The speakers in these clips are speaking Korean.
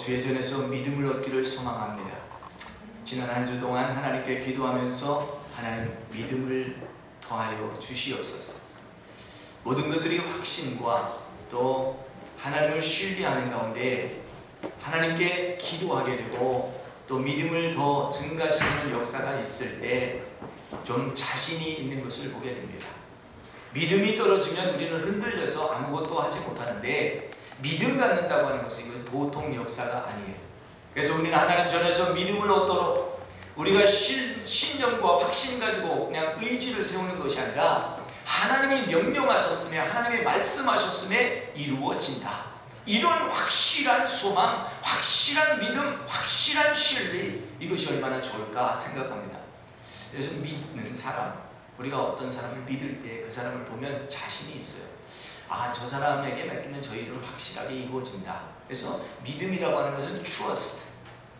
주의 전에서 믿음을 얻기를 소망합니다. 지난 한 주 동안 하나님께 기도하면서 하나님 믿음을 더하여 주시옵소서. 모든 것들이 확신과 또 하나님을 신뢰하는 가운데 하나님께 기도하게 되고 또 믿음을 더 증가시키는 역사가 있을 때 좀 자신이 있는 것을 보게 됩니다. 믿음이 떨어지면 우리는 흔들려서 아무것도 하지 못하는데 믿음 갖는다고 하는 것은 이건 보통 역사가 아니에요. 그래서 우리는 하나님 전에서 믿음을 얻도록 우리가 신념과 확신 가지고 그냥 의지를 세우는 것이 아니라 하나님이 명령하셨으며 하나님이 말씀하셨음에 이루어진다. 이런 확실한 소망, 확실한 믿음, 확실한 신뢰, 이것이 얼마나 좋을까 생각합니다. 그래서 믿는 사람, 우리가 어떤 사람을 믿을 때 그 사람을 보면 자신이 있어요. 아, 저 사람에게 맡기면 저희 일은 확실하게 이루어진다. 그래서 믿음이라고 하는 것은 trust,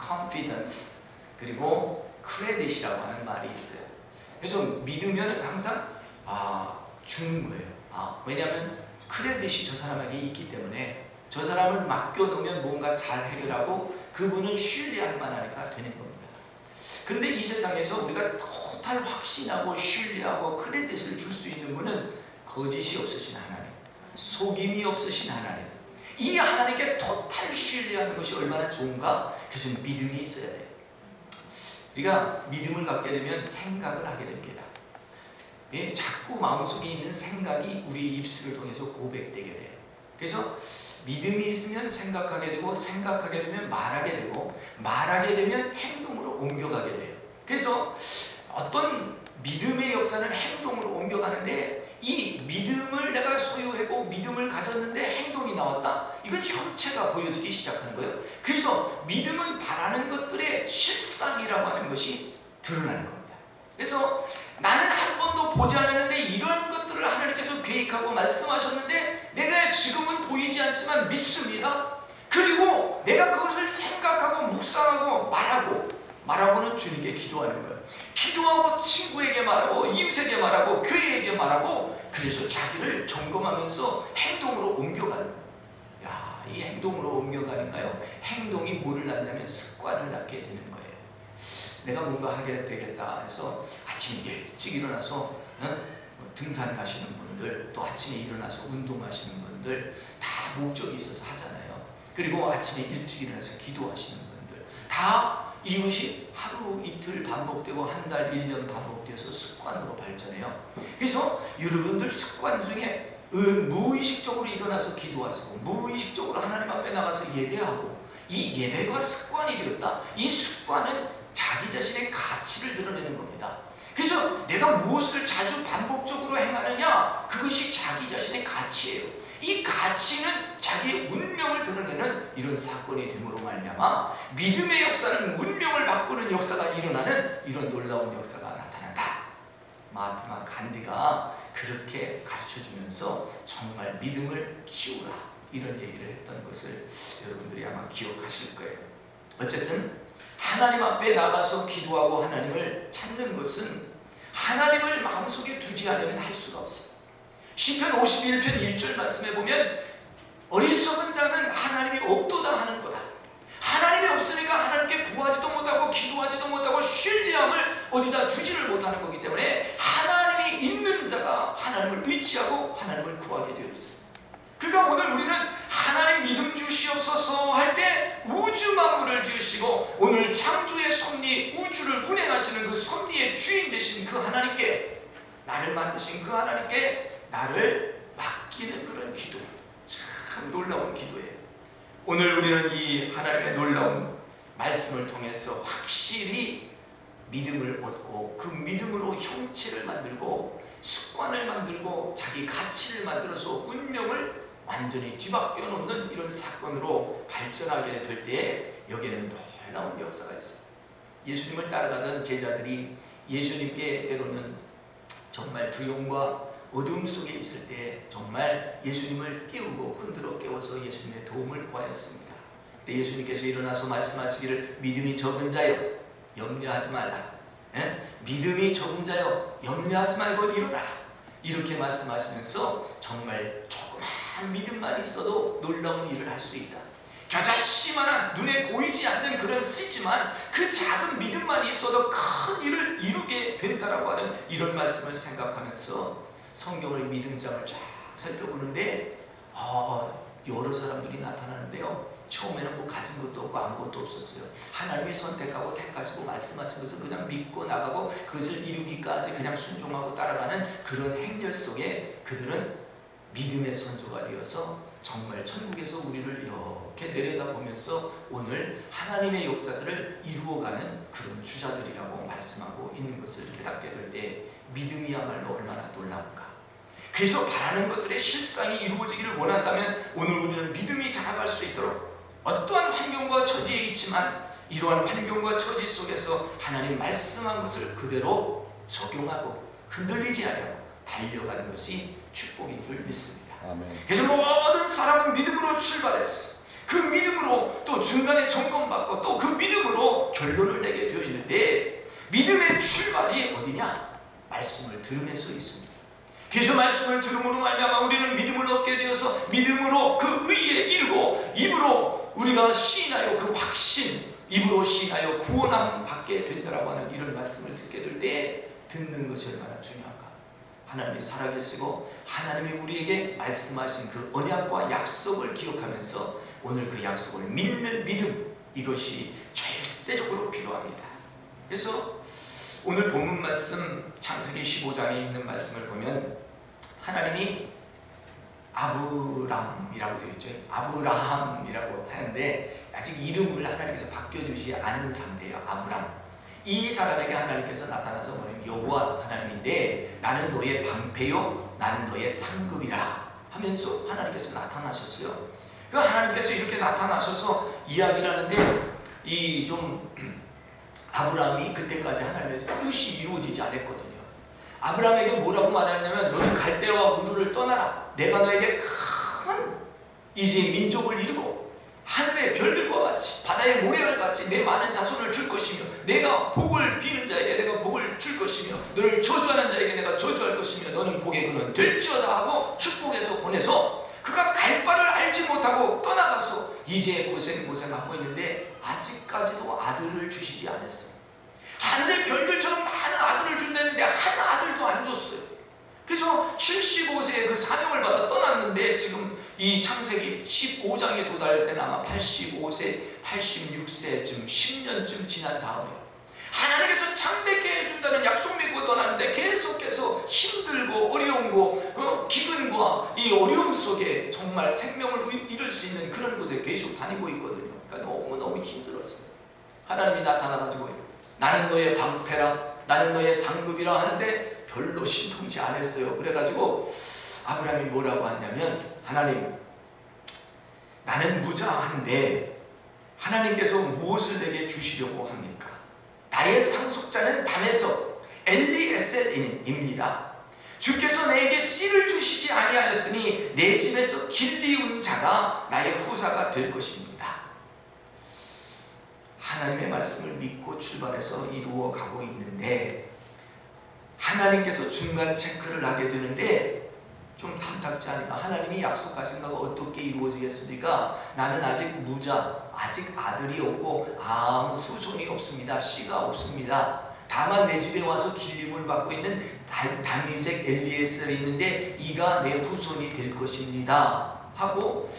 confidence, 그리고 credit이라고 하는 말이 있어요. 그래서 믿으면 항상 주는 거예요. 왜냐하면 크레딧이 저 사람에게 있기 때문에 저 사람을 맡겨놓으면 뭔가 잘 해결하고 그분은 신뢰할 만하니까 되는 겁니다. 근데 이 세상에서 우리가 토탈 확신하고 신뢰하고 크레딧을 줄 수 있는 분은 거짓이 없으신 하나님, 속임이 없으신 하나님, 이 하나님께 토탈 신뢰하는 것이 얼마나 좋은가? 그래서 믿음이 있어야 돼요. 우리가 믿음을 갖게 되면 생각을 하게 됩니다. 자꾸 마음속에 있는 생각이 우리 입술을 통해서 고백되게 돼요. 그래서 믿음이 있으면 생각하게 되고 생각하게 되면 말하게 되고 말하게 되면 행동으로 옮겨가게 돼요. 그래서 어떤 믿음의 역사는 행동으로 옮겨가는데 이 믿음을 내가 소유하고 믿음을 가졌는데 행동이 나왔다? 이건 형체가 보여지기 시작하는 거예요. 그래서 믿음은 바라는 것들의 실상이라고 하는 것이 드러나는 겁니다. 그래서 나는 한 번도 보지 않았는데 이런 것들을 하나님께서 계획하고 말씀하셨는데 내가 지금은 보이지 않지만 믿습니다. 그리고 내가 그것을 생각하고 묵상하고 말하고는 주님께 기도하는 거예요. 기도하고 친구에게 말하고 이웃에게 말하고 교회에게 말하고 그래서 자기를 점검하면서 행동으로 옮겨가는 거예요. 이 행동으로 옮겨가니까요. 행동이 뭐를 낳냐면 습관을 낳게 되는 거예요. 내가 뭔가 하게 되겠다 해서 아침에 일찍 일어나서 등산 가시는 분들, 또 아침에 일어나서 운동하시는 분들 다 목적이 있어서 하잖아요. 그리고 아침에 일찍 일어나서 기도하시는 분들 다 이것이 하루 이틀 반복되고 한 달, 1년 반복되어서 습관으로 발전해요. 그래서 여러분들 습관 중에 무의식적으로 일어나서 기도하시고 무의식적으로 하나님 앞에 나가서 예배하고 이 예배가 습관이 되었다. 이 습관은 자기 자신의 가치를 드러내는 겁니다. 그래서 내가 무엇을 자주 반복적으로 행하느냐, 그것이 자기 자신의 가치예요. 이 가치는 자기의 운명을 드러내는 이런 사건이 됨으로 말미암아 믿음의 역사는 운명을 바꾸는 역사가 일어나는 이런 놀라운 역사가 나타난다. 마하트마 간디가 그렇게 가르쳐주면서 정말 믿음을 키우라 이런 얘기를 했던 것을 여러분들이 아마 기억하실 거예요. 어쨌든 하나님 앞에 나가서 기도하고 하나님을 찾는 것은 하나님을 마음속에 두지 않으면 할 수가 없어요. 시편 51편 1절 말씀에 보면 어리석은 자는 하나님이 없도다 하는 거다. 하나님이 없으니까 하나님께 구하지도 못하고 기도하지도 못하고 신뢰함을 어디다 두지를 못하는 거기 때문에 하나님이 있는 자가 하나님을 의지하고 하나님을 구하게 되어 있어요. 그러니까 오늘 우리는 하나님 믿음 주시옵소서 할 때 우주 만물을 지으시고 오늘 창조의 섭리 우주를 운행하시는 그 섭리의 주인 되신 그 하나님께 나를 만드신 그 하나님께 나를 맡기는 그런 기도, 참 놀라운 기도예요. 오늘 우리는 이 하나님의 놀라운 말씀을 통해서 확실히 믿음을 얻고 그 믿음으로 형체를 만들고 습관을 만들고 자기 가치를 만들어서 운명을 완전히 뒤바뀌어 놓는 이런 사건으로 발전하게 될 때에 여기에는 놀라운 역사가 있어요. 예수님을 따라가던 제자들이 예수님께 때로는 정말 두려움과 어둠 속에 있을 때 정말 예수님을 깨우고 흔들어 깨워서 예수님의 도움을 구하였습니다. 그때 예수님께서 일어나서 말씀하시기를 믿음이 적은 자여 염려하지 말라. 믿음이 적은 자여 염려하지 말고 일어나라. 이렇게 말씀하시면서 정말 조그만 믿음만 있어도 놀라운 일을 할 수 있다. 겨자씨만한 눈에 보이지 않는 그런 씨지만 그 작은 믿음만 있어도 큰 일을 이루게 된다라고 하는 이런 말씀을 생각하면서 성경을 믿음장을 쫙 살펴보는데 여러 사람들이 나타나는데요. 처음에는 뭐 가진 것도 없고 아무것도 없었어요. 하나님이 선택하고 택하시고 말씀하신 것을 그냥 믿고 나가고 그것을 이루기까지 그냥 순종하고 따라가는 그런 행렬 속에 그들은 믿음의 선조가 되어서 정말 천국에서 우리를 이렇게 내려다보면서 오늘 하나님의 역사들을 이루어가는 그런 주자들이라고 말씀하고 있는 것을 깨닫게 될 때 믿음이야말로 얼마나 놀라운가. 그래서 바라는 것들의 실상이 이루어지기를 원한다면 오늘 우리는 믿음이 자라갈 수 있도록 어떠한 환경과 처지에 있지만 이러한 환경과 처지 속에서 하나님 말씀한 것을 그대로 적용하고 흔들리지 않고 달려가는 것이 축복인 줄 믿습니다. 아멘. 그래서 모든 사람은 믿음으로 출발했어. 그 믿음으로 또 중간에 점검받고 또 그 믿음으로 결론을 내게 되어 있는데 믿음의 출발이 어디냐? 말씀을 들으면서 있습니다. 그래서 말씀을 들음으로 말미암아 우리는 믿음을 얻게 되어서 믿음으로 그 의에 이르고 입으로 우리가 시인하여 그 확신, 입으로 시인하여 구원함 받게 된다라고 하는 이런 말씀을 듣게 될 때 듣는 것이 얼마나 중요한가. 하나님이 살아계시고 하나님이 우리에게 말씀하신 그 언약과 약속을 기억하면서 오늘 그 약속을 믿는 믿음, 이것이 절대적으로 필요합니다. 그래서 오늘 본문 말씀 창세기 15장에 있는 말씀을 보면 하나님이 아브람이라고 되어 있죠. 아브라함이라고 하는데 아직 이름을 하나님께서 바뀌어주지 않은 상태예요. 아브람. 이 사람에게 하나님께서 나타나서 뭐냐면 여호와 하나님인데 나는 너의 방패요 나는 너의 상급이라 하면서 하나님께서 나타나셨어요. 그 하나님께서 이렇게 나타나셔서 이야기를 하는데 이 좀 아브라함이 그때까지 하나님의 뜻이 이루어지지 않았거든요. 아브라함에게 뭐라고 말하냐면 너는 갈대와 우르를 떠나라. 내가 너에게 큰 이제 민족을 이루고 하늘의 별들과 같이 바다의 모래알 같이 내 많은 자손을 줄 것이며 내가 복을 비는 자에게 내가 복을 줄 것이며 너를 저주하는 자에게 내가 저주할 것이며 너는 복의 근원 될지어다 하고 축복해서 보내서 그가 갈 바를 알지 못하고 떠나가서 이제 고생하고 있는데 아직까지도 아들을 주시지 않았어요. 하늘의 별들처럼 많은 아들을 준다는데 한 아들도 안 줬어요. 그래서 75세에 그 사명을 받아 떠났는데 지금 이 창세기 15장에 도달할 때는 아마 85세, 86세쯤 10년쯤 지난 다음에 하나님께서 창대케 해준다는 약속 믿고 떠났는데 계속해서 힘들고 어려운 거, 기근과 이 어려움 속에 정말 생명을 잃을 수 있는 그런 곳에 계속 다니고 있거든요. 그러니까 너무너무 힘들었어요. 하나님이 나타나가지고 나는 너의 방패라 나는 너의 상급이라 하는데 별로 신통치 않았어요. 그래가지고 아브라함이 뭐라고 하냐면 하나님 나는 무자한데 하나님께서 무엇을 내게 주시려고 합니까? 나의 상속자는 담에서 엘리에셀입니다. 주께서 내게 씨를 주시지 아니하였으니 내 집에서 길리운 자가 나의 후사가 될 것입니다. 하나님의 말씀을 믿고 출발해서 이루어 가고 있는데 하나님께서 중간 체크를 하게 되는데 좀 탐탁지 않을까? 하나님이 약속하신 거가 어떻게 이루어지겠습니까? 나는 아직 무자, 아직 아들이 없고 아무 후손이 없습니다. 씨가 없습니다. 다만 내 집에 와서 길림을 받고 있는 다미색 엘리에셀이 있는데 이가 내 후손이 될 것입니다 하고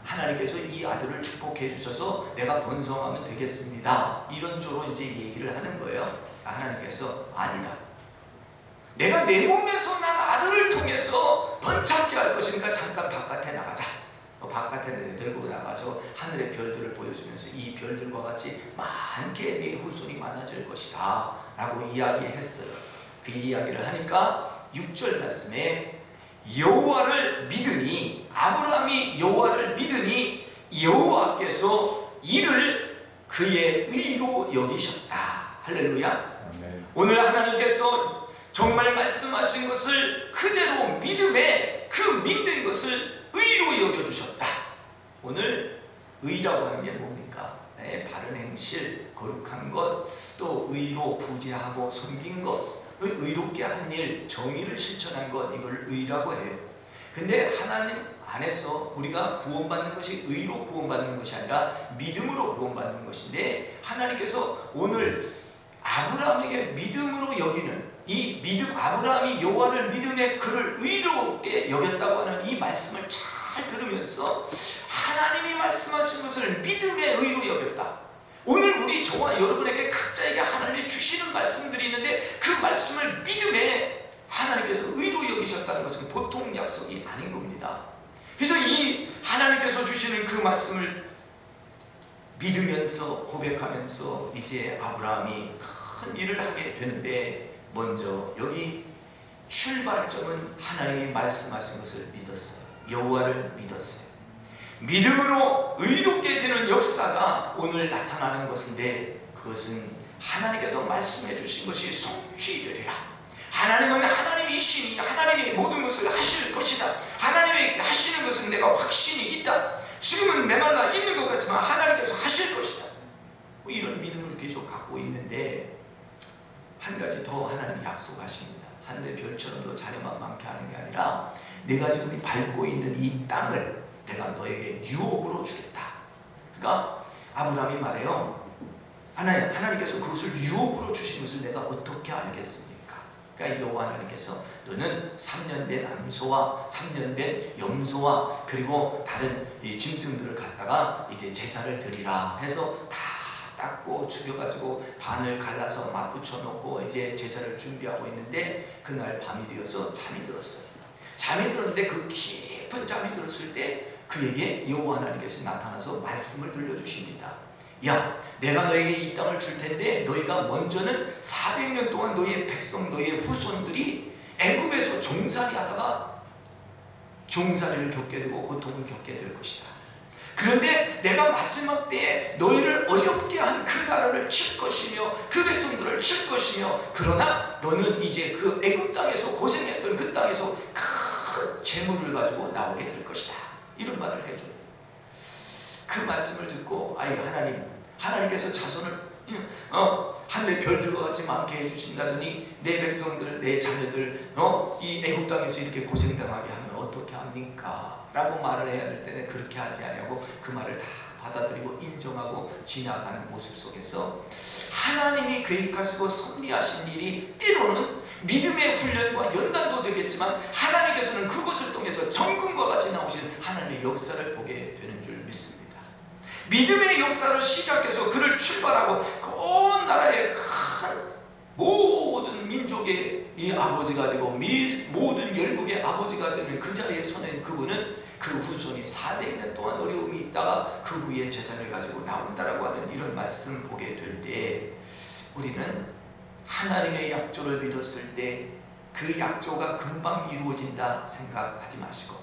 하나님께서 이 아들을 축복해 주셔서 내가 번성하면 되겠습니다. 이런 쪽으로 이제 얘기를 하는 거예요. 하나님께서 아니다. 내가 내 몸에서 난 아들을 통해서 번창케 할 것이니까 잠깐 바깥에 나가자. 바깥에 내들고 나가서 하늘의 별들을 보여주면서 이 별들과 같이 많게 네 후손이 많아질 것이다 라고 이야기했어요. 그 이야기를 하니까 6절 말씀에 여호와를 믿으니 아브라함이 여호와를 믿으니 여호와께서 이를 그의 의로 여기셨다. 할렐루야. 아멘. 오늘 하나님께서 정말 말씀하신 것을 그대로 믿음에 그 믿는 것을 의로 여겨주셨다. 오늘 의라고 하는 게 뭡니까? 바른 행실, 거룩한 것, 또 의로 부재하고 섬긴 것, 의롭게 한 일, 정의를 실천한 것, 이걸 의라고 해요. 근데 하나님 안에서 우리가 구원받는 것이 의로 구원받는 것이 아니라 믿음으로 구원받는 것인데, 하나님께서 오늘 아브라함에게 믿음으로 여기는 이 믿음, 아브라함이 여호와를 믿음에 그를 의롭게 여겼다고 하는 이 말씀을 잘 들으면서 하나님이 말씀하신 것을 믿음의 의로 여겼다. 오늘 우리 저와 여러분에게 각자에게 하나님이 주시는 말씀들이 있는데 그 말씀을 믿음에 하나님께서 의로 여기셨다는 것은 보통 약속이 아닌 겁니다. 그래서 이 하나님께서 주시는 그 말씀을 믿으면서 고백하면서 이제 아브라함이 큰 일을 하게 되는데, 먼저 여기 출발점은 하나님이 말씀하신 것을 믿었어요. 여호와를 믿었어요. 믿음으로 의롭게 되는 역사가 오늘 나타나는 것인데, 그것은 하나님께서 말씀해 주신 것이 성취되리라. 하나님은 하나님이시니 하나님이 모든 것을 하실 것이다. 하나님이 하시는 것은 내가 확신이 있다. 지금은 메말라 있는 것 같지만 하나님께서 하실 것이다. 이런 믿음을 계속 갖고 있는데, 한 가지 더 하나님이 약속하십니다. 하늘의 별처럼 더 자녀만 많게 하는 게 아니라 내가 지금 밟고 있는 이 땅을 내가 너에게 유업으로 주겠다. 그러니까 아브라함이 말해요. 하나님께서 그것을 유업으로 주신 것을 내가 어떻게 알겠습니까? 그러니까 여호와 하나님께서 너는 3년 된 암소와 3년 된 염소와 그리고 다른 이 짐승들을 갖다가 이제 제사를 드리라 해서 다 닦고 죽여가지고 반을 갈라서 맞붙여 놓고 이제 제사를 준비하고 있는데, 그날 밤이 되어서 잠이 들었어요. 잠이 들었는데 그 깊은 잠이 들었을 때 그에게 여호와 하나님께서 나타나서 말씀을 들려주십니다. 야, 내가 너에게 이 땅을 줄 텐데 너희가 먼저는 400년 동안 너희의 백성, 너희의 후손들이 애굽에서 종살이 하다가 종살이를 겪게 되고 고통을 겪게 될 것이다. 그런데 내가 마지막 때에 너희를 어렵게 한 그 나라를 칠 것이며 그 백성들을 칠 것이며, 그러나 너는 이제 그 애굽 땅에서 고생했던 그 땅에서 큰 재물을 가지고 나오게 될 것이다. 이런 말을 해줘요. 그 말씀을 듣고 하나님께서 자손을 하늘의 별들과 같이 많게 해주신다더니 내 백성들, 내 자녀들 이 애굽 땅에서 이렇게 고생당하게 하면 어떻게 합니까? 라고 말을 해야 될 때는 그렇게 하지 않냐고 그 말을 다 받아들이고 인정하고 지나가는 모습 속에서 하나님이 계획하시고 섭리하신 일이 때로는 믿음의 훈련과 연단도 되겠지만, 하나님께서는 그것을 통해서 정금과 같이 나오신 하나님의 역사를 보게 되는 줄 믿습니다. 믿음의 역사를 시작해서 그를 출발하고 그 온 나라의 큰 모든 민족의 이 아버지가 되고 모든 열국의 아버지가 되는 그 자리에 서는 그분은 그 후손이 400년 동안 어려움이 있다가 그 후에 제사를 가지고 나온다라고 하는 이런 말씀 보게 될 때, 우리는 하나님의 약조를 믿었을 때 그 약조가 금방 이루어진다 생각하지 마시고,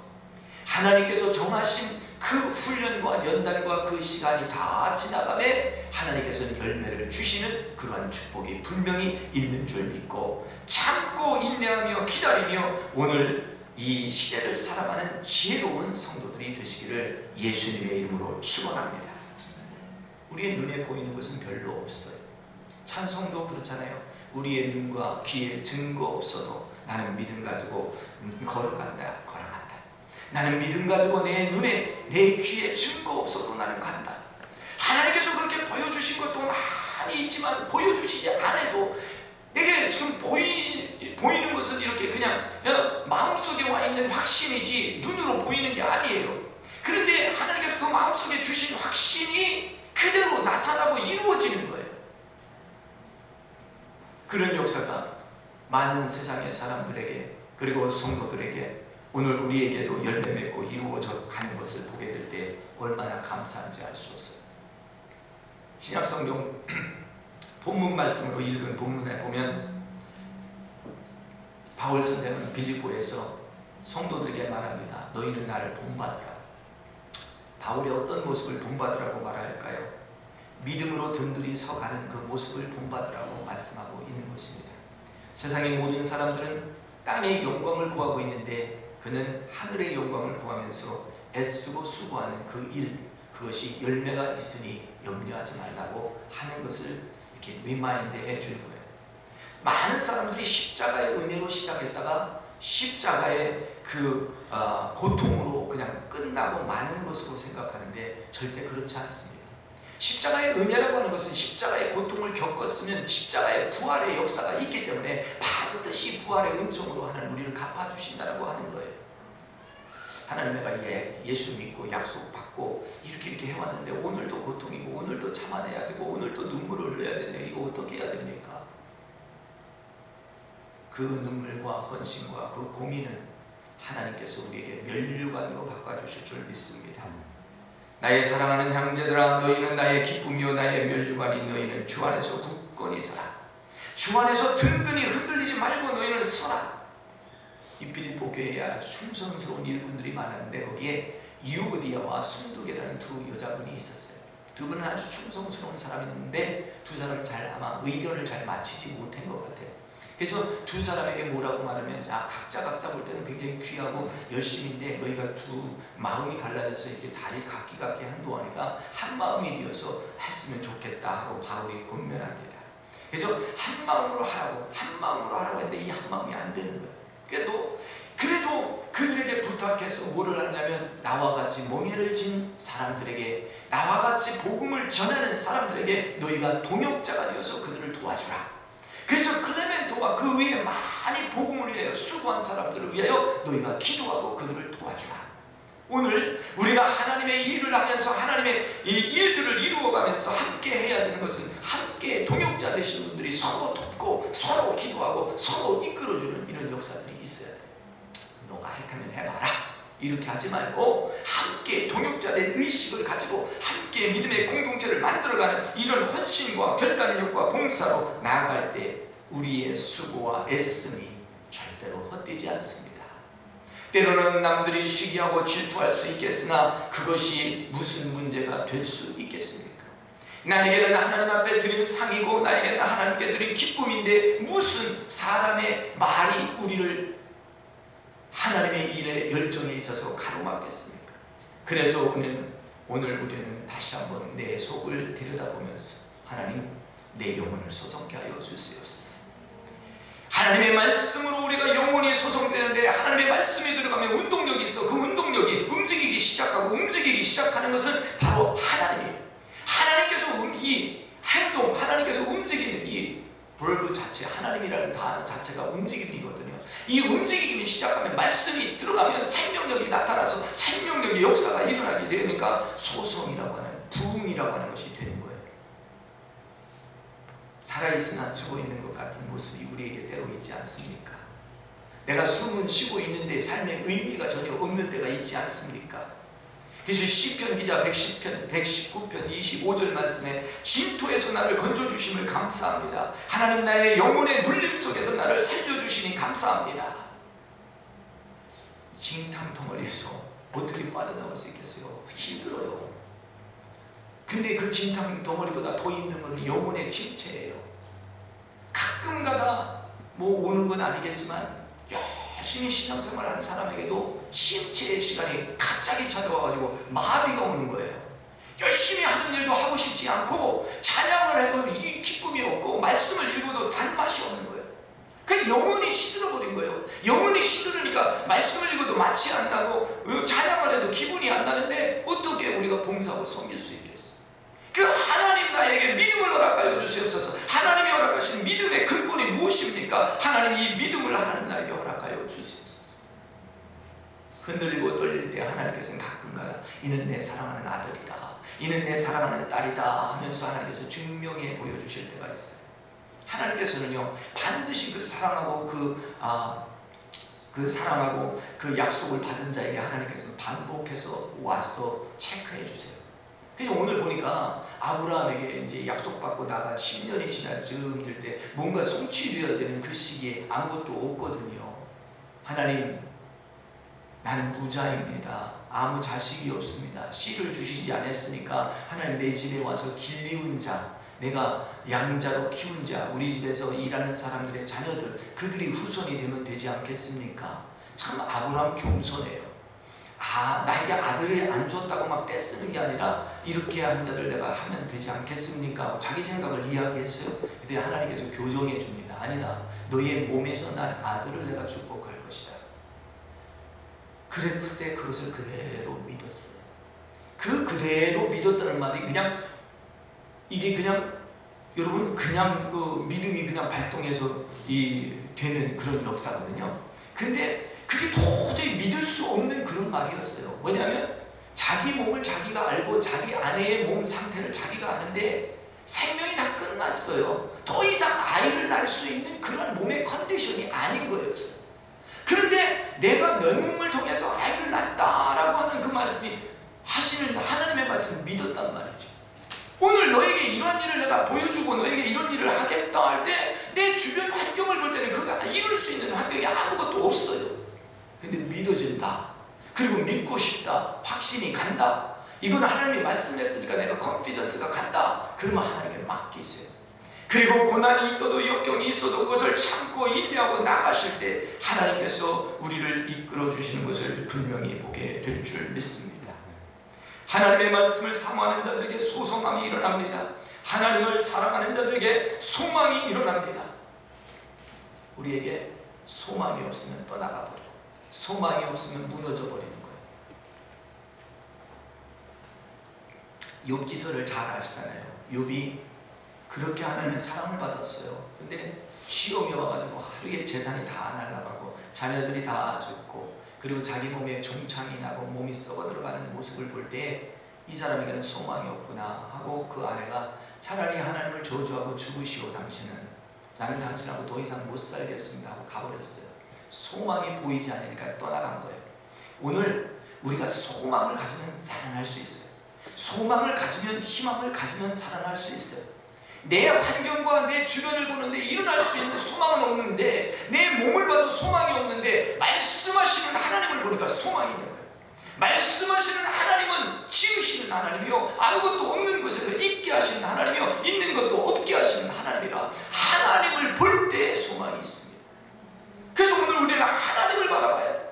하나님께서 정하신 그 훈련과 연단과 그 시간이 다 지나가면 하나님께서는 열매를 주시는 그러한 축복이 분명히 있는 줄 믿고 참고 인내하며 기다리며 오늘 이 시대를 살아가는 지혜로운 성도들이 되시기를 예수님의 이름으로 축원합니다. 우리의 눈에 보이는 것은 별로 없어요. 찬송도 그렇잖아요. 우리의 눈과 귀에 증거 없어도 나는 믿음 가지고 걸어간다. 나는 믿음 가지고 내 눈에 내 귀에 증거 없어도 나는 간다. 하나님께서 그렇게 보여주신 것도 많이 있지만 보여주시지 않아도 내게 지금 보이는 것은 이렇게 그냥 마음속에 와 있는 확신이지 눈으로 보이는 게 아니에요. 그런데 하나님께서 그 마음속에 주신 확신이 그대로 나타나고 이루어지는 거예요. 그런 역사가 많은 세상의 사람들에게 그리고 성도들에게 오늘 우리에게도 열매 맺고 이루어져 가는 것을 보게 될 때 얼마나 감사한지 알 수 없어요. 신약성경 본문 말씀으로 읽은 본문에 보면 바울 선생은 빌립보에서 성도들에게 말합니다. 너희는 나를 본받으라. 바울의 어떤 모습을 본받으라고 말할까요? 믿음으로 든든히 서가는 그 모습을 본받으라고 말씀하고 있는 것입니다. 세상의 모든 사람들은 땅의 영광을 구하고 있는데 그는 하늘의 영광을 구하면서 애쓰고 수고하는 그 일, 그것이 열매가 있으니 염려하지 말라고 하는 것을 이렇게 리마인드 해주는 거예요. 많은 사람들이 십자가의 은혜로 시작했다가 십자가의 그 고통으로 그냥 끝나고 마는 것으로 생각하는데 절대 그렇지 않습니다. 십자가의 은혜라고 하는 것은 십자가의 고통을 겪었으면 십자가의 부활의 역사가 있기 때문에 반드시 부활의 은총으로 하나님 우리를 갚아주신다고 하는 거예요. 하나님 내가 예수 믿고 약속 받고 이렇게 해왔는데 오늘도 고통이고 오늘도 참아내야 되고 오늘도 눈물을 흘려야 되는데 이거 어떻게 해야 됩니까? 그 눈물과 헌신과 그 고민은 하나님께서 우리에게 면류관으로 바꿔주실 줄 믿습니다. 나의 사랑하는 형제들아, 너희는 나의 기쁨이요 나의 면류관이, 너희는 주 안에서 굳건히 서라. 주 안에서 든든히 흔들리지 말고 너희는 서라. 이 빌립보 교회에 아주 충성스러운 일꾼들이 많았는데 거기에 유오디아와 순두계라는 두 여자분이 있었어요. 두 분은 아주 충성스러운 사람이었는데 두 사람은 아마 의견을 잘 맞추지 못한 것 같아요. 그래서 두 사람에게 뭐라고 말하면 각자 볼 때는 굉장히 귀하고 열심인데 너희가 두 마음이 갈라져서 이렇게 다리 각기 한동안이니까 한 마음이 되어서 했으면 좋겠다 하고 바울이 권면합니다. 그래서 한 마음으로 하라고 했는데 이 한 마음이 안 되는 거예요. 그래도 그들에게 부탁해서 뭐를 하냐면 나와 같이 멍에를 진 사람들에게, 나와 같이 복음을 전하는 사람들에게 너희가 동역자가 되어서 그들을 도와주라. 그래서 클레멘토와 그 위에 많이 복음을 위하여 수고한 사람들을 위하여 너희가 기도하고 그들을 도와주라. 오늘 우리가 하나님의 일을 하면서 하나님의 이 일들을 이루어가면서 함께 해야 되는 것은 함께 동역자 되신 분들이 서로 돕고 서로 기도하고 서로 이끌어주는 이런 역사들이 있어야 돼요. 너가 할 거면 해봐라 이렇게 하지 말고 함께 동역자된 의식을 가지고 함께 믿음의 공동체를 만들어가는 이런 헌신과 결단력과 봉사로 나아갈 때 우리의 수고와 애씀이 절대로 헛되지 않습니다. 때로는 남들이 시기하고 질투할 수 있겠으나 그것이 무슨 문제가 될 수 있겠습니까? 나에게는 하나님 앞에 드린 상이고 나에게는 하나님께 드린 기쁨인데 무슨 사람의 말이 우리를 하나님의 일에 열정에 있어서 가로막겠습니까? 그래서 오늘 우리는 다시 한번 내 속을 들여다보면서 하나님 내 영혼을 소성케 하여 주시옵소서. 하나님의 말씀으로 우리가 영혼이 소성되는데 하나님의 말씀이 들어가면 운동력이 있어. 그 운동력이 움직이기 시작하는 것은 바로 하나님이에요. 하나님께서 이 행동, 하나님께서 움직이는 이 벌브 자체, 하나님이라는 단어 자체가 움직임이거든요. 이 움직임이 시작하면 말씀이 들어가면 생명력이 나타나서 생명력의 역사가 일어나게 되니까 소성이라고 하는, 부흥이라고 하는 것이 되는 거예요. 살아있으나 죽어있는 것 같은 모습이 우리에게 때로 있지 않습니까? 내가 숨은 쉬고 있는데 삶의 의미가 전혀 없는 데가 있지 않습니까? 그래서 시편 기자 119편 25절 말씀에 진토에서 나를 건져주심을 감사합니다. 하나님 나의 영혼의 눌림 속에서 나를 살려주시니 감사합니다. 진탕 덩어리에서 어떻게 빠져나올 수 있겠어요? 힘들어요. 근데 그 진탕 덩어리보다 더 힘든 건 영혼의 침체예요. 가끔가다 오는 건 아니겠지만 열심히 신앙생활하는 사람에게도 침체의 시간이 갑자기 찾아와가지고 마비가 오는 거예요. 열심히 하던 일도 하고 싶지 않고 찬양을 해도 이 기쁨이 없고 말씀을 읽어도 단맛이 없는 거예요. 그 영혼이 시들어버린 거예요. 영혼이 시들으니까 말씀을 읽어도 맛이 안 나고 찬양을 해도 기분이 안 나는데 어떻게 우리가 봉사하고 섬길 수 있겠어요? 그 하나님 나에게 믿음을 허락하여 주시옵소서. 하나님이 허락하신 믿음의 근본이 무엇입니까? 하나님 이 믿음을 하나님 나에게 허락하여 주시옵소서. 흔들리고 떨릴 때 하나님께서는 가끔가다 이는 내 사랑하는 아들이다, 이는 내 사랑하는 딸이다 하면서 하나님께서 증명해 보여주실 때가 있어요. 하나님께서는요 반드시 그 사랑하고 그 약속을 받은 자에게 하나님께서는 반복해서 와서 체크해 주세요. 그래서 오늘 보니까 아브라함에게 이제 약속받고 나가 10년이 지날 즈음 될 때 뭔가 성취되어야 되는 그 시기에 아무것도 없거든요. 하나님 나는 부자입니다. 아무 자식이 없습니다. 씨를 주시지 않았으니까 하나님 내 집에 와서 길리운 자, 내가 양자로 키운 자, 우리 집에서 일하는 사람들의 자녀들, 그들이 후손이 되면 되지 않겠습니까? 참 아브라함 겸손해요. 나에게 아들을 안 줬다고 막 떼쓰는 게 아니라 이렇게 한 자들 내가 하면 되지 않겠습니까? 하고 자기 생각을 이야기했어요. 그때 하나님께서 교정해 줍니다. 아니다. 너희의 몸에서 난 아들을 내가 축복할 것이다. 그랬을 때 그것을 그대로 믿었어요. 그대로 믿었다는 말이 그냥 이게 그냥 여러분 그냥 그 믿음이 그냥 발동해서 되는 그런 역사거든요. 근데 그게 도저히 믿을 수 없는 그런 말이었어요. 뭐냐면 자기 몸을 자기가 알고 자기 아내의 몸 상태를 자기가 아는데 생명이 다 끝났어요. 더 이상 아이를 낳을 수 있는 그런 몸의 컨디션이 아닌 거였어요. 그런데 내가 내 몸을 통해서 아이를 낳았다라고 하는 그 말씀이 하시는 하나님의 말씀을 믿었단 말이죠. 오늘 너에게 이러한 일을 내가 보여주고 너에게 이런 일을 하겠다 할 때 내 주변 환경을 볼 때는 그가 이룰 수 있는 환경이 아무것도 없어요. 근데 믿어진다. 그리고 믿고 싶다. 확신이 간다. 이건 하나님이 말씀했으니까 내가 컨피던스가 간다. 그러면 하나님께 맡기세요. 그리고 고난이 있어도 역경이 있어도 그것을 참고 인내하고 나가실 때 하나님께서 우리를 이끌어 주시는 것을 분명히 보게 될 줄 믿습니다. 하나님의 말씀을 사모하는 자들에게 소송함이 일어납니다. 하나님을 사랑하는 자들에게 소망이 일어납니다. 우리에게 소망이 없으면 떠나가 버려. 소망이 없으면 무너져 버리는 거예요. 욥기서를 잘 아시잖아요. 욥이 그렇게 하나님의 사랑을 받았어요. 근데 시험이 와가지고 하루에 재산이 다 날아가고 자녀들이 다 죽고 그리고 자기 몸에 종창이 나고 몸이 썩어 들어가는 모습을 볼 때 이 사람에게는 소망이 없구나 하고 그 아내가 차라리 하나님을 저주하고 죽으시오. 나는 당신하고 더 이상 못 살겠습니다 하고 가버렸어요. 소망이 보이지 않으니까 떠나간 거예요. 오늘 우리가 소망을 가지면 살아날 수 있어요. 소망을 가지면 희망을 가지면 살아날 수 있어요. 내 환경과 내 주변을 보는데 일어날 수 있는 소망은 없는데 내 몸을 봐도 소망이 없는데 말씀하시는 하나님을 보니까 소망이 있는 거예요. 말씀하시는 하나님은 지으시는 하나님이요 아무것도 없는 곳에서 있게 하시는 하나님이요 있는 것도 없게 하시는 하나님이라 하나님을 볼 때 소망이 있습니다. 그래서 오늘 우리는 하나님을 바라봐야 돼요.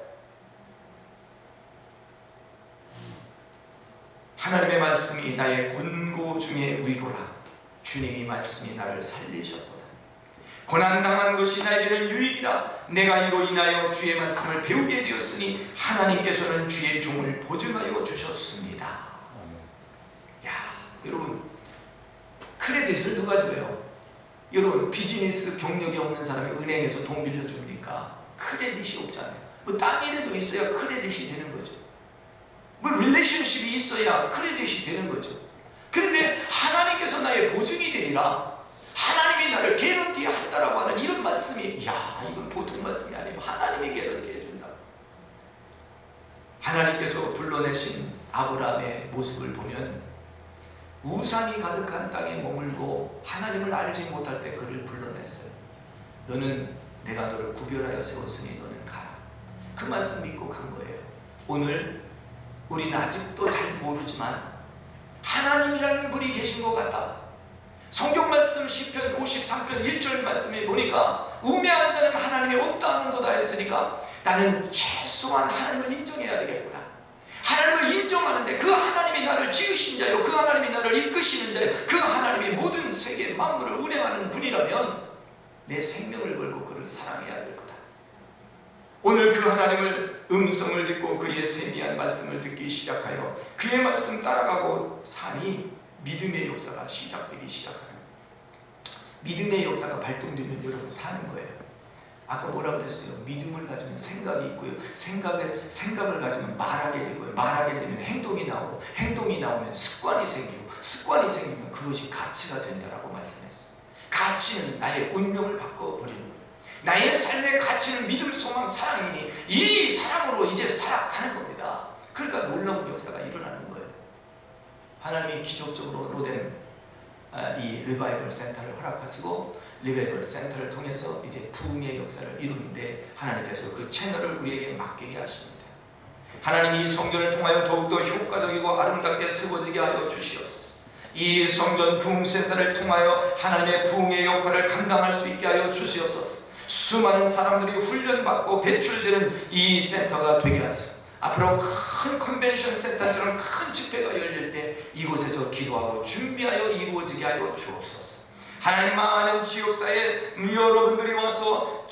하나님의 말씀이 나의 권고 중에 위로라. 주님이 말씀이 나를 살리셨도다. 고난당한 것이 나에게는 유익이라. 내가 이로 인하여 주의 말씀을 배우게 되었으니 하나님께서는 주의 종을 보증하여 주셨습니다. 야, 여러분 크레딧을 누가 줘요? 여러분 비즈니스 경력이 없는 사람이 은행에서 돈 빌려줍니까? 크레딧이 없잖아요. 뭐 땅이라도 있어야 크레딧이 되는 거죠. 뭐 릴레이션십이 있어야 크레딧이 되는 거죠. 그런데 하나님께서 나의 보증이 되리라. 하나님이 나를 개런티 한다라고 하는 이런 말씀이 이건 보통 말씀이 아니에요. 하나님이 개런티 해준다. 하나님께서 불러내신 아브라함의 모습을 보면 우상이 가득한 땅에 머물고 하나님을 알지 못할 때 그를 불러냈어요. 너는 내가 너를 구별하여 세웠으니 너는 가라. 그 말씀 믿고 간 거예요. 오늘 우리는 아직도 잘 모르지만 하나님이라는 분이 계신 것 같다. 성경 말씀 시편 53편 1절 말씀에 보니까 우매한 자는 하나님이 없다 하는도다 했으니까 나는 최소한 하나님을 인정해야 되겠구나. 하나님을 인정하는데 그 하나님이 나를 지으신 자요 그 하나님이 나를 이끄시는 자요 그 하나님이 모든 세계 만물을 운행하는 분이라면 내 생명을 걸고 그를 사랑해야 될 거다. 오늘 그 하나님을 음성을 듣고 그의 세미한 말씀을 듣기 시작하여 그의 말씀 따라가고 사니 믿음의 역사가 시작되기 시작합니다. 믿음의 역사가 발동되면 여러분 사는 거예요. 아까 뭐라 그랬어요? 믿음을 가지면 생각이 있고요. 생각을 가지면 말하게 되고요. 말하게 되면 행동이 나오고 행동이 나오면 습관이 생기고 습관이 생기면 그것이 가치가 된다라고 말씀했어요. 가치는 나의 운명을 바꿔버리는 거예요. 나의 삶의 가치는 믿음, 소망, 사랑이니 이 사랑으로 이제 살아가는 겁니다. 그러니까 놀라운 역사가 일어나는 거예요. 하나님이 기적적으로 로덴 이 리바이벌 센터를 허락하시고 리바이벌 센터를 통해서 이제 부흥의 역사를 이루는데 하나님께서 그 채널을 우리에게 맡기게 하십니다. 하나님이 이 성전을 통하여 더욱더 효과적이고 아름답게 세워지게 하여 주시옵소서. 이 성전 부흥센터를 통하여 하나님의 부흥의 역할을 감당할 수 있게 하여 주시옵소서. 수많은 사람들이 훈련받고 배출되는 이 센터가 되게 하소서. 앞으로 큰 컨벤션 센터처럼 큰 집회가 열릴 때 이곳에서 기도하고 준비하여 이루어지게 하여 주옵소서. 하나님, 많은 지역사회에 여러분들이 와서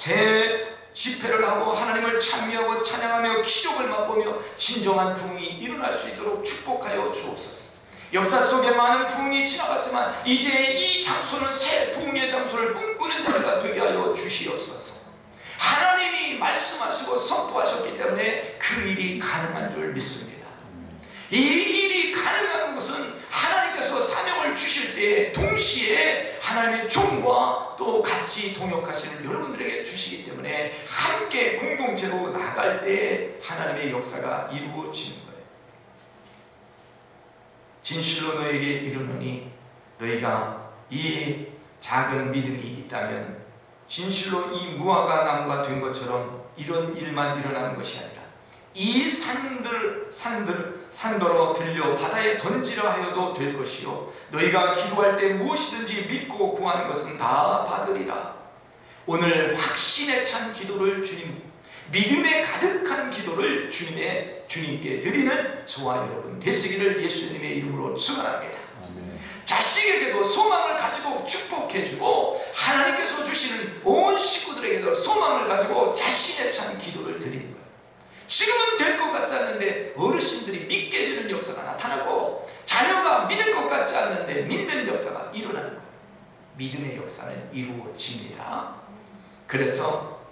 집회를 하고 하나님을 찬미하고 찬양하며 기적을 맛보며 진정한 부흥이 일어날 수 있도록 축복하여 주옵소서. 역사 속에 많은 부흥이 지나갔지만 이제 이 장소는 새 부흥의 장소를 꿈꾸는 자리가 되게 하여 주시옵소서. 하나님이 말씀하시고 선포하셨기 때문에 그 일이 가능한 줄 믿습니다. 이 일이 가능한 것은 하나님께서 사명을 주실 때 동시에 하나님의 종과 또 같이 동역하시는 여러분들에게 주시기 때문에 함께 공동체로 나갈 때 하나님의 역사가 이루어지는 거예요. 진실로 너에게 이르노니 너희가 이 작은 믿음이 있다면 진실로 이 무화과 나무가 된 것처럼 이런 일만 일어나는 것이 아니라 이 산더러 들려 바다에 던지라 하여도 될 것이요 너희가 기도할 때 무엇이든지 믿고 구하는 것은 다 받으리라. 오늘 확신에 찬 기도를 믿음에 가득한 기도를 주님께 드리는 저와 여러분 되시기를 예수님의 이름으로 축원합니다. 자식에게도 소망을 가지고 축복해주고 하나님께서 주시는 온 식구들에게도 소망을 가지고 자신에 찬 기도를 드리는 거예요. 지금은 될 것 같지 않는데 어르신들이 믿게 되는 역사가 나타나고 자녀가 믿을 것 같지 않는데 믿는 역사가 일어나는 거예요. 믿음의 역사는 이루어집니다. 그래서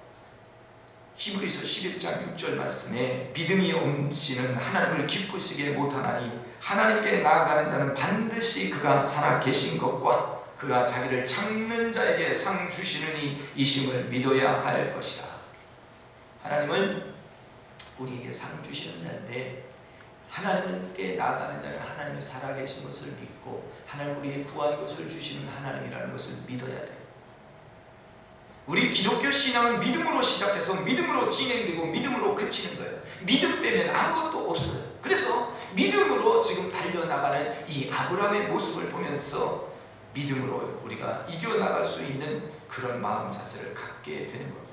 히브리서 11장 6절 말씀에 믿음이 없이는 하나님을 기쁘시게 못하나니 하나님께 나아가는 자는 반드시 그가 살아 계신 것과 그가 자기를 찾는 자에게 상 주시느니 이심을 믿어야 할 것이다. 하나님은 우리에게 상 주시는 자인데 하나님께 나아가는 자는 하나님이 살아 계신 것을 믿고 하나님 우리의 구한 것을 주시는 하나님이라는 것을 믿어야 돼요. 우리 기독교 신앙은 믿음으로 시작해서 믿음으로 진행되고 믿음으로 그치는 거예요. 믿음 빼면 아무것도 없어요. 그래서 믿음으로 지금 달려나가는 이 아브라함의 모습을 보면서 믿음으로 우리가 이겨나갈 수 있는 그런 마음 자세를 갖게 되는 겁니다.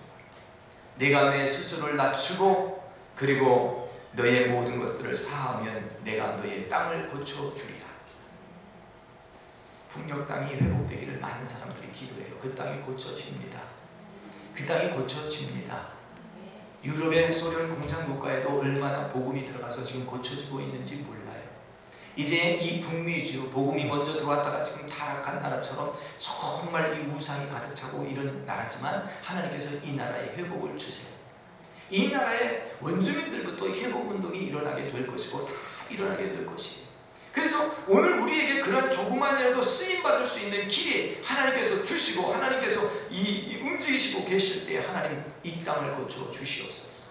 내가 내 스스로를 낮추고 그리고 너의 모든 것들을 사하면 내가 너의 땅을 고쳐주리라. 북녘 땅이 회복되기를 많은 사람들이 기도해요. 그 땅이 고쳐집니다. 그 땅이 고쳐집니다. 유럽의 소련 공산국가에도 얼마나 복음이 들어가서 지금 고쳐지고 있는지 몰라요. 이제 이 북미주 복음이 먼저 들어왔다가 지금 타락한 나라처럼 정말 이 우상이 가득 차고 이런 나라지만 하나님께서 이 나라에 회복을 주세요. 이 나라의 원주민들부터 회복운동이 일어나게 될 것이고 다 일어나게 될 것이에요. 그래서 오늘 우리에게 그런 조그만이라도 쓰임받을 수 있는 길이 하나님께서 주시고 하나님께서 움직이시고 계실 때 하나님 이 땅을 고쳐 주시옵소서.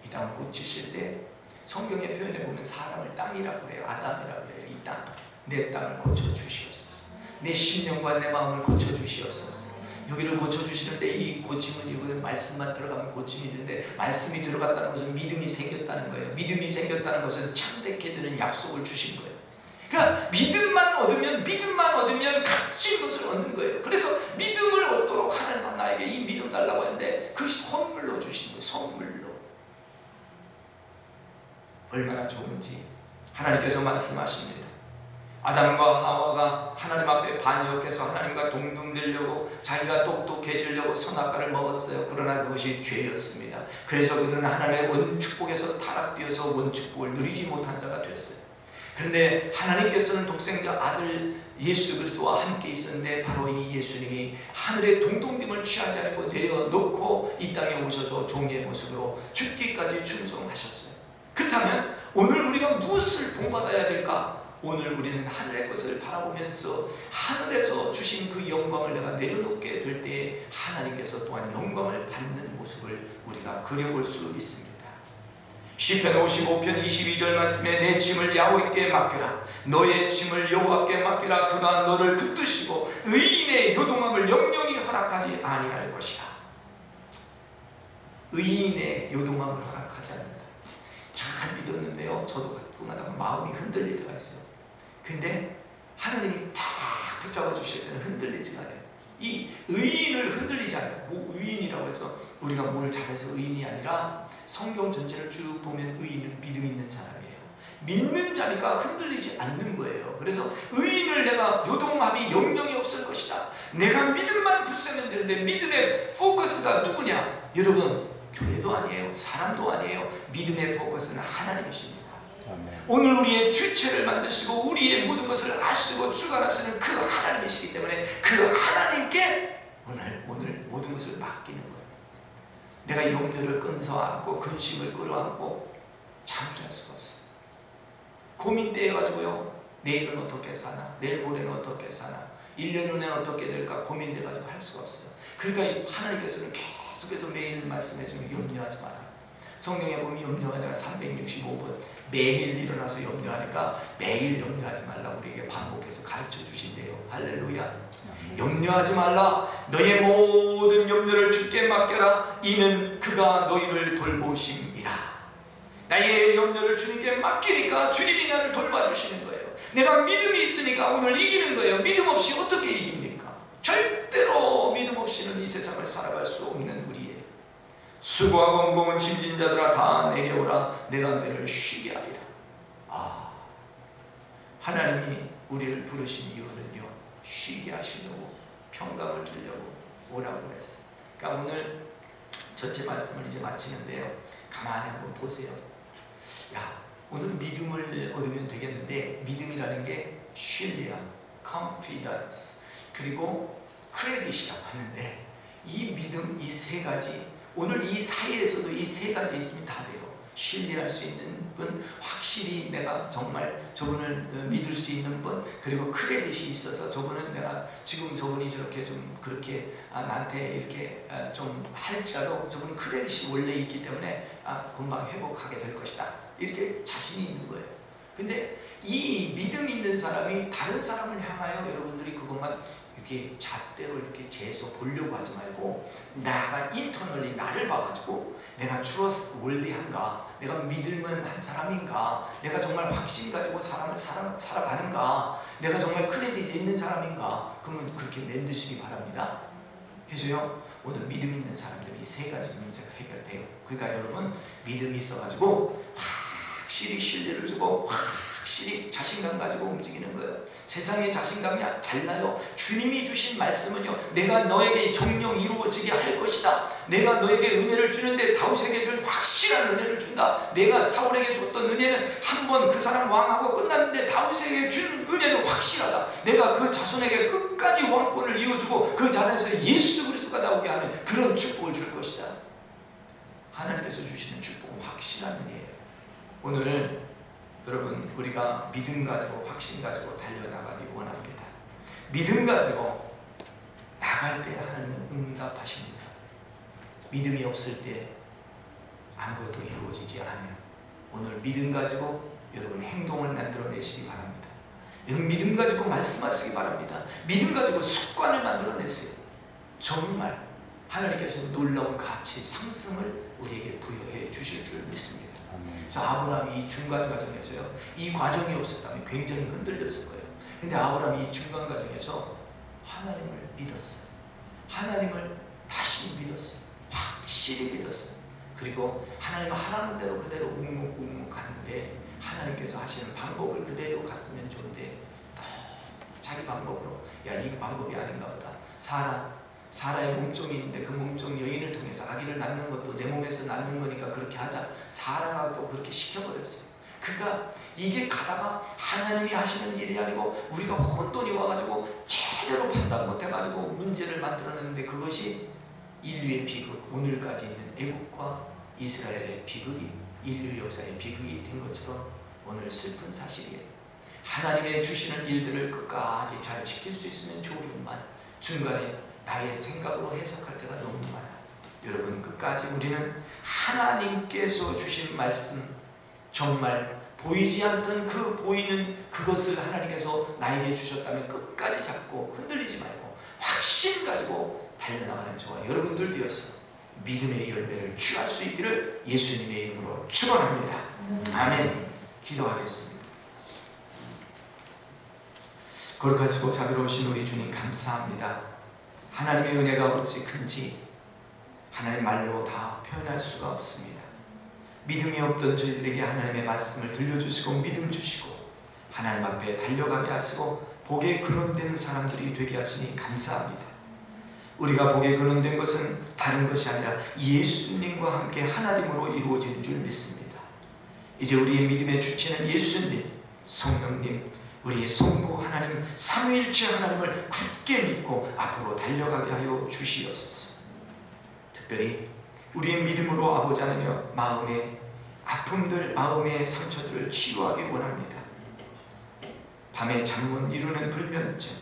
이 땅을 고치실 때 성경의 표현에 보면 사람을 땅이라고 해요. 아담이라고 해요. 이 땅, 내 땅을 고쳐 주시옵소서. 내 심령과 내 마음을 고쳐 주시옵소서. 여기를 고쳐주시는데 이 고침은 이거 말씀만 들어가면 고침이 되는데 말씀이 들어갔다는 것은 믿음이 생겼다는 거예요. 믿음이 생겼다는 것은 참되게 되는 약속을 주신 거예요. 그러니까 믿음만 얻으면 값진 것을 얻는 거예요. 그래서 믿음을 얻도록 하나님은 나에게 이 믿음 달라고 했는데 그 선물로 주신 거예요. 선물로. 얼마나 좋은지 하나님께서 말씀하십니다. 아담과 하와가 하나님 앞에 반역해서 하나님과 동등되려고 자기가 똑똑해지려고 선악과를 먹었어요. 그러나 그것이 죄였습니다. 그래서 그들은 하나님의 원축복에서 타락되어서 원축복을 누리지 못한 자가 됐어요. 그런데 하나님께서는 독생자 아들 예수 그리스도와 함께 있었는데 바로 이 예수님이 하늘의 동동됨을 취하지 않고 내려놓고 이 땅에 오셔서 종의 모습으로 죽기까지 충성하셨어요. 그렇다면 오늘 우리가 무엇을 본받아야 될까? 오늘 우리는 하늘의 것을 바라보면서 하늘에서 주신 그 영광을 내가 내려놓게 될 때 하나님께서 또한 영광을 받는 모습을 우리가 그려볼 수 있습니다. 시편 55편 22절 말씀에 내 짐을 야훼께 맡겨라. 너의 짐을 여호와께 맡기라. 그가 너를 붙드시고 의인의 요동함을 영영히 허락하지 아니할 것이라. 의인의 요동함을 허락하지 않는다. 잘 믿었는데요. 저도 가끔가다 마음이 흔들릴 때가 있어요. 근데 하나님이 딱 붙잡아 주실 때는 흔들리지 않아요. 이 의인을 흔들리지 않아요. 뭐 의인이라고 해서 우리가 뭘 잘해서 의인이 아니라 성경 전체를 쭉 보면 의인은 믿음 있는 사람이에요. 믿는 자니까 흔들리지 않는 거예요. 그래서 의인을 내가 요동함이 영영이 없을 것이다. 내가 믿음만 붙으면 되는데 믿음의 포커스가 누구냐? 여러분, 교회도 아니에요. 사람도 아니에요. 믿음의 포커스는 하나님이십니다. 오늘 우리의 주체를 만드시고 우리의 모든 것을 아시고 주관하시는 그 하나님이시기 때문에 그 하나님께 오늘 모든 것을 맡기는 거예요. 내가 염려를 끈서안고 근심을 끌어안고 잠잘 수가 없어요. 고민돼가지고요, 내일은 어떻게 사나, 내일 모레는 어떻게 사나, 1년 후에는 어떻게 될까 고민돼가지고 할 수가 없어요. 그러니까 하나님께서는 계속해서 매일 말씀해주면 염려하지 마라. 성경에 보면 염려하자가 365번 매일 일어나서 염려하니까 매일 염려하지 말라 우리에게 반복해서 가르쳐 주신대요. 할렐루야. 염려하지 말라. 너의 모든 염려를 주께 맡겨라. 이는 그가 너희를 돌보심이라. 나의 염려를 주님께 맡기니까 주님이 나를 돌봐주시는 거예요. 내가 믿음이 있으니까 오늘 이기는 거예요. 믿음 없이 어떻게 이깁니까? 절대로 믿음 없이는 이 세상을 살아갈 수 없는 우리예요. 수고하고 무거운 짐진 자들아 다 내게 오라. 내가 너희를 쉬게 하리라. 하나님이 우리를 부르신 이유는요, 쉬게 하시려고, 평강을 주려고 오라고 그랬어요. 그러니까 오늘 전체 말씀을 이제 마치는데요, 가만히 한번 보세요. 오늘 믿음을 얻으면 되겠는데, 믿음이라는 게 신뢰야, confidence, 그리고 크레딧이라고 하는데, 이 믿음, 이 세 가지, 오늘 이 사이에서도 이 세 가지 있으면 다 돼요. 신뢰할 수 있는 분, 확실히 내가 정말 저분을 믿을 수 있는 분, 그리고 크레딧이 있어서 저분은 내가 지금 저분이 저렇게 좀 그렇게 나한테 이렇게 좀 할지라도 저분은 크레딧이 원래 있기 때문에 금방 회복하게 될 것이다. 이렇게 자신이 있는 거예요. 근데 이 믿음 있는 사람이 다른 사람을 향하여 여러분들이 그것만 이렇게 잣대로 이렇게 재서 보려고 하지 말고, 나가 인터널리 나를 봐가지고 내가 트러스트 월디한가, 내가 믿을만한 사람인가, 내가 정말 확신 가지고 사람을 살아가는가, 내가 정말 크레딧 있는 사람인가, 그러면 그렇게 만드시기 바랍니다. 그죠요? 오늘 믿음 있는 사람들이 이 세 가지 문제가 해결돼요. 그러니까 여러분, 믿음이 있어가지고 확실히 신뢰를 주고 확실히 자신감 가지고 움직이는 거예요. 세상의 자신감이 달라요. 주님이 주신 말씀은요, 내가 너에게 정령 이루어지게 할 것이다. 내가 너에게 은혜를 주는데 다윗에게 준 확실한 은혜를 준다. 내가 사울에게 줬던 은혜는 한 번 그 사람 왕하고 끝났는데 다윗에게 준 은혜는 확실하다. 내가 그 자손에게 끝까지 왕권을 이어주고 그 자손에서 예수 그리스도가 나오게 하는 그런 축복을 줄 것이다. 하나님께서 주시는 축복은 확실한 은혜예요. 오늘 여러분, 우리가 믿음 가지고 확신 가지고 달려나가기 원합니다. 믿음 가지고 나갈 때 하나님은 응답하십니다. 믿음이 없을 때 아무것도 이루어지지 않아요. 오늘 믿음 가지고 여러분 행동을 만들어내시기 바랍니다. 여러분 믿음 가지고 말씀하시기 바랍니다. 믿음 가지고 습관을 만들어내세요. 정말 하나님께서 놀라운 가치, 상승을 우리에게 부여해 주실 줄 믿습니다. 그래서 아브라함이 이 중간 과정에서요, 이 과정이 없었다면 굉장히 흔들렸을 거예요. 근데 아브라함이 이 중간 과정에서 하나님을 믿었어요. 하나님을 다시 믿었어요. 확실히 믿었어요. 그리고 하나님 하라는 대로 그대로 묵묵묵묵 가는데, 하나님께서 하시는 방법을 그대로 갔으면 좋은데 또 자기 방법으로, 이 방법이 아닌가 보다. 사라의 몸종이 있는데 그 몸종 여인을 통해서 아기를 낳는 것도 내 몸에서 낳는 거니까 그렇게 하자. 사라가 또 그렇게 시켜버렸어요. 그러니까 이게 가다가 하나님이 하시는 일이 아니고 우리가 혼돈이 와가지고 제대로 판단 못해가지고 문제를 만들어냈는데, 그것이 인류의 비극, 오늘까지 있는 애국과 이스라엘의 비극이 인류 역사의 비극이 된 것처럼 오늘 슬픈 사실이에요. 하나님의 주시는 일들을 끝까지 잘 지킬 수 있으면 좋으련만 중간에 나의 생각으로 해석할 때가 너무 많아요. 여러분, 끝까지 우리는 하나님께서 주신 말씀, 정말 보이지 않던 그 보이는 그것을 하나님께서 나에게 주셨다면 끝까지 잡고 흔들리지 말고 확신 가지고 달려나가는 저와 여러분들 되어서 믿음의 열매를 취할 수 있기를 예수님의 이름으로 축원합니다. 아멘. 기도하겠습니다. 거룩하시고 자비로우신 우리 주님, 감사합니다. 하나님의 은혜가 어찌 큰지 하나님 말로 다 표현할 수가 없습니다. 믿음이 없던 저희들에게 하나님의 말씀을 들려주시고 믿음 주시고 하나님 앞에 달려가게 하시고 복에 근원된 사람들이 되게 하시니 감사합니다. 우리가 복에 근원된 것은 다른 것이 아니라 예수님과 함께 하나님으로 이루어진 줄 믿습니다. 이제 우리의 믿음의 주체는 예수님, 성령님, 우리의 성부 하나님, 삼위일체 하나님을 굳게 믿고 앞으로 달려가게 하여 주시옵소서. 특별히 우리의 믿음으로 아버지 하나며 마음의 아픔들, 마음의 상처들을 치유하기 원합니다. 밤에 잠 못 이루는 불면증,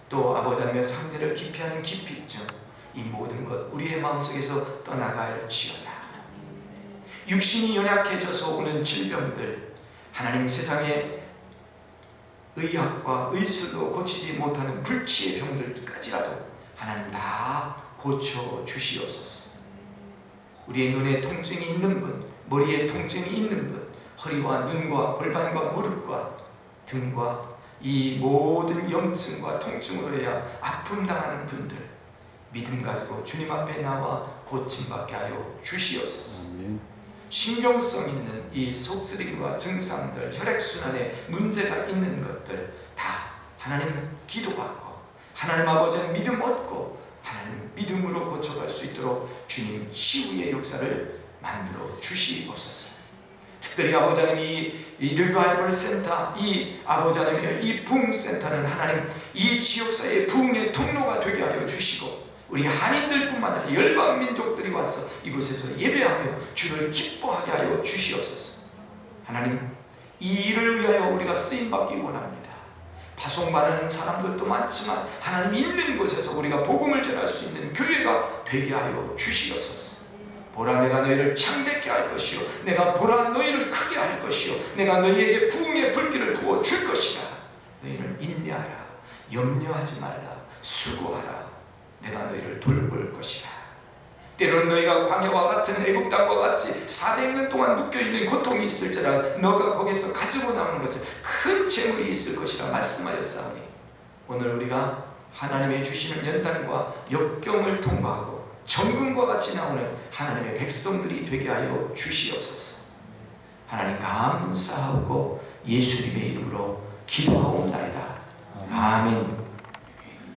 또 아버지 하나님의 상대를 기피하는 기피증, 이 모든 것 우리의 마음속에서 떠나갈지어다. 육신이 연약해져서 오는 질병들, 하나님 세상의 의학과 의술로 고치지 못하는 불치의 병들까지라도 하나님 다 고쳐 주시옵소서. 우리의 눈에 통증이 있는 분, 머리에 통증이 있는 분, 허리와 눈과 골반과 무릎과 등과 이 모든 염증과 통증으로 해야 아픔 당하는 분들, 믿음 가지고 주님 앞에 나와 고침받게 하여 주시옵소서. 신경성 있는 이 속쓰림과 증상들, 혈액순환에 문제가 있는 것들 다 하나님 기도받고 하나님 아버지의 믿음 얻고 하나님 믿음으로 고쳐갈 수 있도록 주님 치유의 역사를 만들어 주시옵소서. 특별히 아버지 하나님 이 리바이벌 센터, 이 아버지 하나님의 이 부흥센터는 하나님 이 지역사회의 부흥의 통로가 되게 하여 주시고 우리 한인들뿐만 아니라 열방 민족들이 와서 이곳에서 예배하며 주를 기뻐하게 하여 주시옵소서. 하나님 이 일을 위하여 우리가 쓰임받기 원합니다. 파송받는 사람들도 많지만 하나님 있는 곳에서 우리가 복음을 전할 수 있는 교회가 되게 하여 주시옵소서. 보라 내가 너희를 창대케 할 것이요 내가 보라 너희를 크게 할 것이요 내가 너희에게 부흥의 불길을 부어 줄 것이라. 너희는 인내하라, 염려하지 말라, 수고하라. 내가 너희를 돌볼 것이라. 때로는 너희가 광야와 같은 애굽 땅과 같이 400년 동안 묶여있는 고통이 있을지라 너가 거기서 가지고 나오는 것은 큰 재물이 있을 것이라 말씀하였사오니 오늘 우리가 하나님의 주시는 연단과 역경을 통과하고 정금과 같이 나오는 하나님의 백성들이 되게 하여 주시옵소서. 하나님 감사하고 예수님의 이름으로 기도하옵나이다. 아멘.